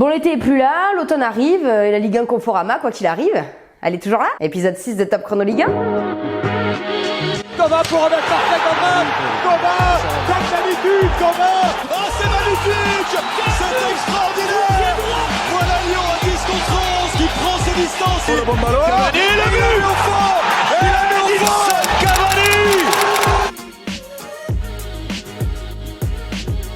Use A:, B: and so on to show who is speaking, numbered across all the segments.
A: Bon, l'été est plus là, l'automne arrive, et la Ligue 1 Conforama, quoi qu'il arrive, elle est toujours là. Épisode 6 de Top Chrono Ligue 1.
B: Thomas pour remettre parfait Thomas. Thomas, magnifique Thomas. Oh, c'est magnifique, c'est extraordinaire. Voilà Lyon à 10 contre 11 qui prend ses distances. Oh, le bon ballon. Cavani, il a vu au fond. Il a mis au fond. Cavani.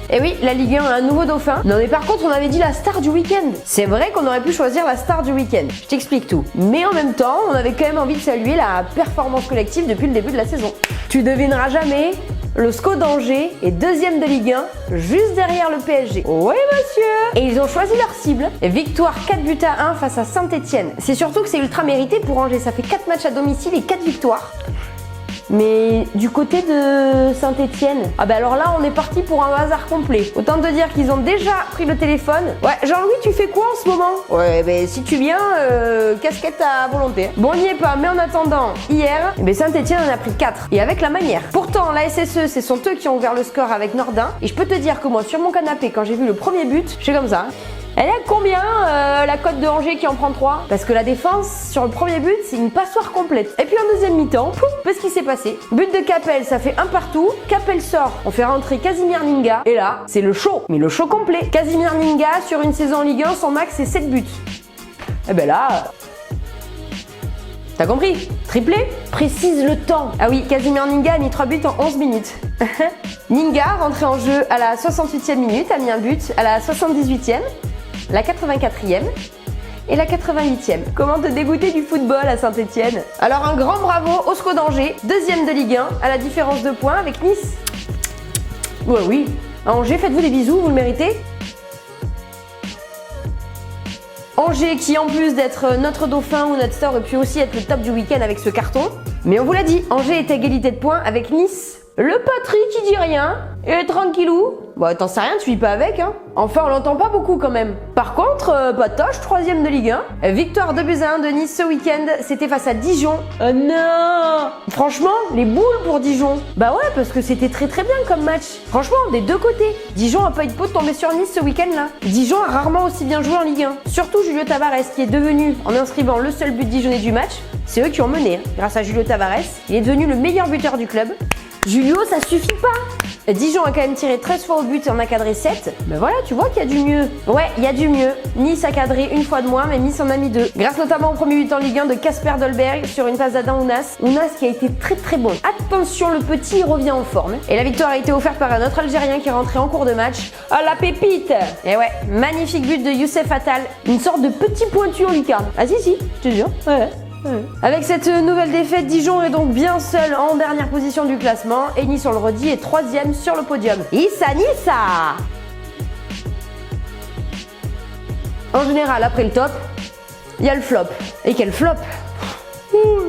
A: Et oui, la Ligue 1 a un nouveau dauphin. Non mais par contre, on avait dit la star du week-end. C'est vrai qu'on aurait pu choisir la star du week-end. Je t'explique tout. Mais en même temps, on avait quand même envie de saluer la performance collective depuis le début de la saison. Tu devineras jamais, le SCO d'Angers est deuxième de Ligue 1, juste derrière le PSG. Oui monsieur. Et ils ont choisi leur cible. Victoire 4-1 face à Saint-Etienne. C'est surtout que c'est ultra mérité pour Angers. Ça fait 4 matchs à domicile et 4 victoires. Mais du côté de Saint-Etienne, ah bah alors là on est parti pour un hasard complet. Autant te dire qu'ils ont déjà pris le téléphone. Ouais, Jean-Louis, tu fais quoi en ce moment? Ouais, ben si tu viens, casquette à volonté. Bon, on n'y est pas, mais en attendant, hier, Saint-Etienne en a pris 4. Et avec la manière. Pourtant, la SSE, ce sont eux qui ont ouvert le score avec Nordin. Et je peux te dire que moi, sur mon canapé, quand j'ai vu le premier but, je suis comme ça. Elle est à combien la cote de Angers qui en prend 3? Parce que la défense, sur le premier but, c'est une passoire complète. Et puis en deuxième mi-temps, qu'est-ce qui s'est passé? But de Capel, ça fait 1 partout. Capel sort, on fait rentrer Casimir Ninga. Et là, c'est le show. Mais le show complet. Casimir Ninga, sur une saison en Ligue 1, son max, c'est 7 buts. Et ben là... T'as compris? Triplé? Précise le temps. Ah oui, Casimir Ninga a mis 3 buts en 11 minutes. Ninga, rentré en jeu à la 68e minute, a mis un but à la 78e. La 84e et la 88e. Comment te dégoûter du football à Saint-Etienne? Alors un grand bravo au SCO d'Angers, deuxième de Ligue 1, à la différence de points avec Nice. Ouais oui, à Angers, faites-vous des bisous, vous le méritez. Angers qui en plus d'être notre dauphin ou notre star aurait pu aussi être le top du week-end avec ce carton. Mais on vous l'a dit, Angers est à égalité de points avec Nice. Le Patry qui dit rien, et tranquillou. Bon, t'en sais rien, tu vis pas avec, hein. Enfin, on l'entend pas beaucoup quand même. Par contre, Patoche, 3ème de Ligue 1. Victoire 2-1 de Nice ce week-end, c'était face à Dijon. Oh non! Franchement, les boules pour Dijon. Bah ouais, parce que c'était très bien comme match. Franchement, des deux côtés. Dijon a pas eu de peau de tomber sur Nice ce week-end là. Dijon a rarement aussi bien joué en Ligue 1. Surtout Julio Tavares qui est devenu, en inscrivant le seul but dijonnais du match, c'est eux qui ont mené. Grâce à Julio Tavares, il est devenu le meilleur buteur du club. Julio, ça suffit pas. Dijon a quand même tiré 13 fois au but et en a cadré 7. Ben voilà, tu vois qu'il y a du mieux. Ouais, il y a du mieux. Nice a cadré une fois de moins, mais Nice en a mis 2. Grâce notamment au premier but en Ligue 1 de Casper Dolberg sur une passe d'Adam Ounas. Ounas qui a été très bon. Attention, le petit, il revient en forme. Et la victoire a été offerte par un autre Algérien qui est rentré en cours de match. Ah, la pépite. Et ouais, magnifique but de Youssef Attal. Une sorte de petit pointu en lucarne. Ah si, je te jure. Ouais. Avec cette nouvelle défaite, Dijon est donc bien seul en dernière position du classement et Nice, on le redit, est 3ème sur le podium. Issa Nissa! En général, après le top, il y a le flop. Et quel flop!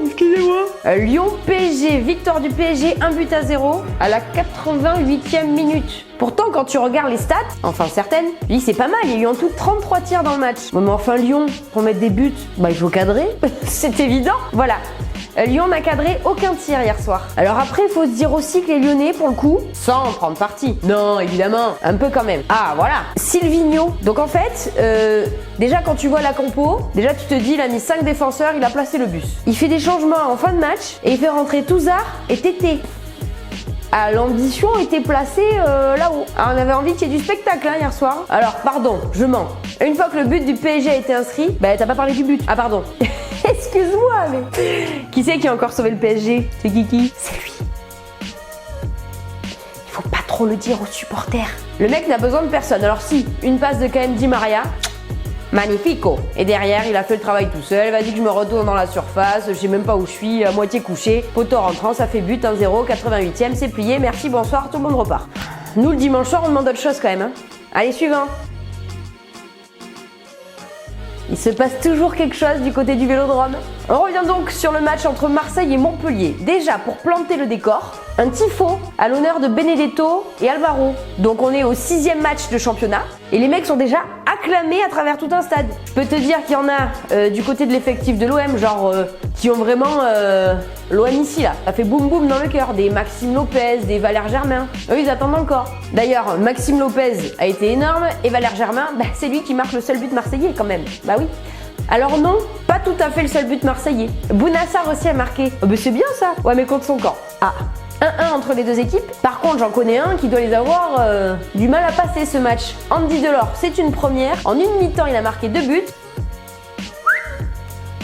A: Excusez-moi. Lyon PSG, victoire du PSG 1-0 à la 88e minute. Pourtant, quand tu regardes les stats, enfin certaines, tu dis c'est pas mal, il y a eu en tout 33 tirs dans le match. Mais enfin Lyon, pour mettre des buts, bah il faut cadrer, c'est évident. Voilà. Lyon n'a cadré aucun tir hier soir. Alors après, il faut se dire aussi que les Lyonnais, pour le coup, sans prendre parti. Non, évidemment, un peu quand même. Ah, voilà. Silvino. Donc en fait, déjà quand tu vois la compo, déjà tu te dis, il a mis 5 défenseurs, il a placé le bus. Il fait des changements en fin de match et il fait rentrer Touzard et Tété. Ah, l'ambition était placée là-haut. Ah, on avait envie qu'il y ait du spectacle hein, hier soir. Alors, pardon, je mens. Une fois que le but du PSG a été inscrit, bah t'as pas parlé du but. Ah, pardon. Excuse-moi, mais... Qui c'est qui a encore sauvé le PSG? C'est Kiki? C'est lui. Il faut pas trop le dire aux supporters. Le mec n'a besoin de personne. Alors si, une passe de KM Di Maria... Magnifico. Et derrière, il a fait le travail tout seul. Vas-y que je me retourne dans la surface. Je sais même pas où je suis, à moitié couché. Poteau rentrant, ça fait but 1-0, 88e, c'est plié. Merci, bonsoir, tout le monde repart. Nous, le dimanche soir, on demande autre chose quand même. Hein. Allez, suivant. Il se passe toujours quelque chose du côté du Vélodrome. On revient donc sur le match entre Marseille et Montpellier. Déjà, pour planter le décor, un tifo à l'honneur de Benedetto et Alvaro. Donc on est au 6e match de championnat et les mecs sont déjà acclamé à travers tout un stade. Je peux te dire qu'il y en a du côté de l'effectif de l'OM, genre qui ont vraiment l'OM ici là. Ça fait boum boum dans le cœur. Des Maxime Lopez, des Valère Germain. Eux ils attendent encore. D'ailleurs, Maxime Lopez a été énorme et Valère Germain, bah, c'est lui qui marque le seul but marseillais quand même. Bah oui. Alors non, pas tout à fait le seul but marseillais. Bounassar aussi a marqué. Oh, bah c'est bien ça. Ouais mais contre son camp. Ah. 1-1 entre les deux équipes. Par contre, j'en connais un qui doit les avoir du mal à passer ce match. Andy Delors, c'est une première. En une mi-temps, il a marqué 2 buts.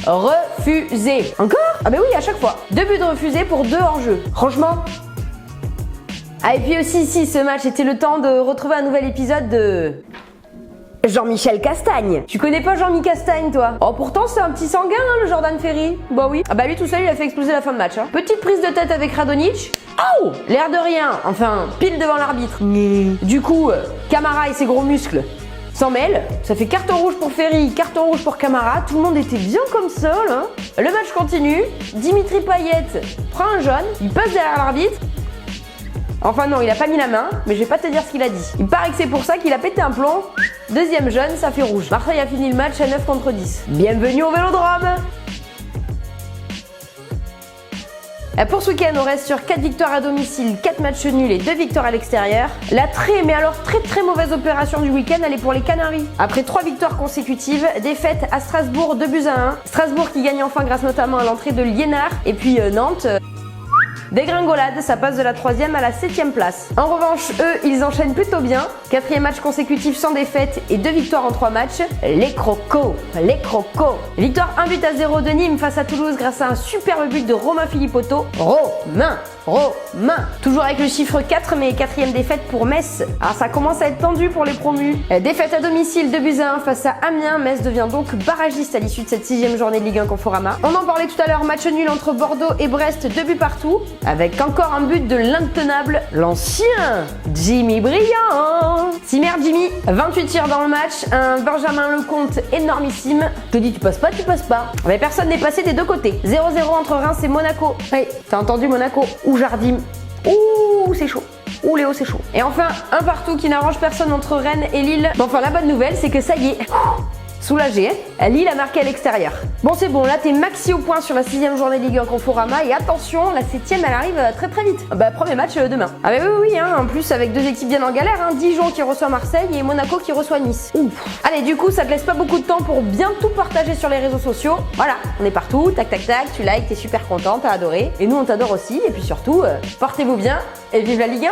A: Refusé. Encore? Ah bah oui, à chaque fois. 2 buts refusés pour 2 hors-jeu. Franchement. Ah et puis aussi ici, ce match était le temps de retrouver un nouvel épisode de Jean-Michel Castagne. Tu connais pas Jean-Michel Castagne, toi? Oh, pourtant, c'est un petit sanguin, hein, le Jordan Ferry. Bah oui. Ah bah lui tout seul, il a fait exploser la fin de match. Hein. Petite prise de tête avec Radonjic. Oh! L'air de rien. Enfin, pile devant l'arbitre. Du coup, Camara et ses gros muscles s'en mêlent. Ça fait carton rouge pour Ferry, carton rouge pour Camara. Tout le monde était bien comme ça, là. Le match continue. Dimitri Payet prend un jaune. Il passe derrière l'arbitre. Enfin non, il a pas mis la main, mais je vais pas te dire ce qu'il a dit. Il paraît que c'est pour ça qu'il a pété un plomb. Deuxième jaune, ça fait rouge. Marseille a fini le match à 9 contre 10. Bienvenue au Vélodrome. Pour ce week-end, on reste sur 4 victoires à domicile, 4 matchs nuls et 2 victoires à l'extérieur. La très mauvaise opération du week-end, elle est pour les Canaries. Après 3 victoires consécutives, défaite à Strasbourg 2-1. Strasbourg qui gagne enfin grâce notamment à l'entrée de Liénard. Et puis Nantes... Dégringolade, ça passe de la 3e à la 7e place. En revanche, eux, ils enchaînent plutôt bien. 4e match consécutif sans défaite et 2 victoires en 3 matchs. Les Crocos, les Crocos. Victoire 1-0 de Nîmes face à Toulouse grâce à un superbe but de Romain Philippotto. Romain. Toujours avec le chiffre 4, mais 4e défaite pour Metz. Alors ça commence à être tendu pour les promus. Défaite à domicile 2-1 face à Amiens. Metz devient donc barragiste à l'issue de cette 6e journée de Ligue 1 Conforama. On en parlait tout à l'heure, match nul entre Bordeaux et Brest, 2 buts partout. Avec encore un but de l'intenable, l'ancien Jimmy Briand. Simer Jimmy, 28 tirs dans le match, un Benjamin Lecomte énormissime. Je te dis, tu passes pas. Mais personne n'est passé des deux côtés. 0-0 entre Reims et Monaco. Hey, t'as entendu Monaco? Ou Jardim. Ouh, c'est chaud. Ouh Léo, c'est chaud. Et enfin, un partout qui n'arrange personne entre Rennes et Lille. Bon, enfin, la bonne nouvelle, c'est que ça y est. Soulagé, hein. Lille a marqué à l'extérieur. Bon, c'est bon, là t'es maxi au point sur la 6e journée de Ligue 1 Conforama. Et attention, la 7e elle arrive très vite. Bah, premier match demain. Ah, bah oui, hein, en plus avec 2 équipes bien en galère. Hein. Dijon qui reçoit Marseille et Monaco qui reçoit Nice. Ouf. Allez, du coup, ça te laisse pas beaucoup de temps pour bien tout partager sur les réseaux sociaux. Voilà, on est partout, tac, tu likes, t'es super content, t'as adoré. Et nous, on t'adore aussi. Et puis surtout, portez-vous bien et vive la Ligue 1.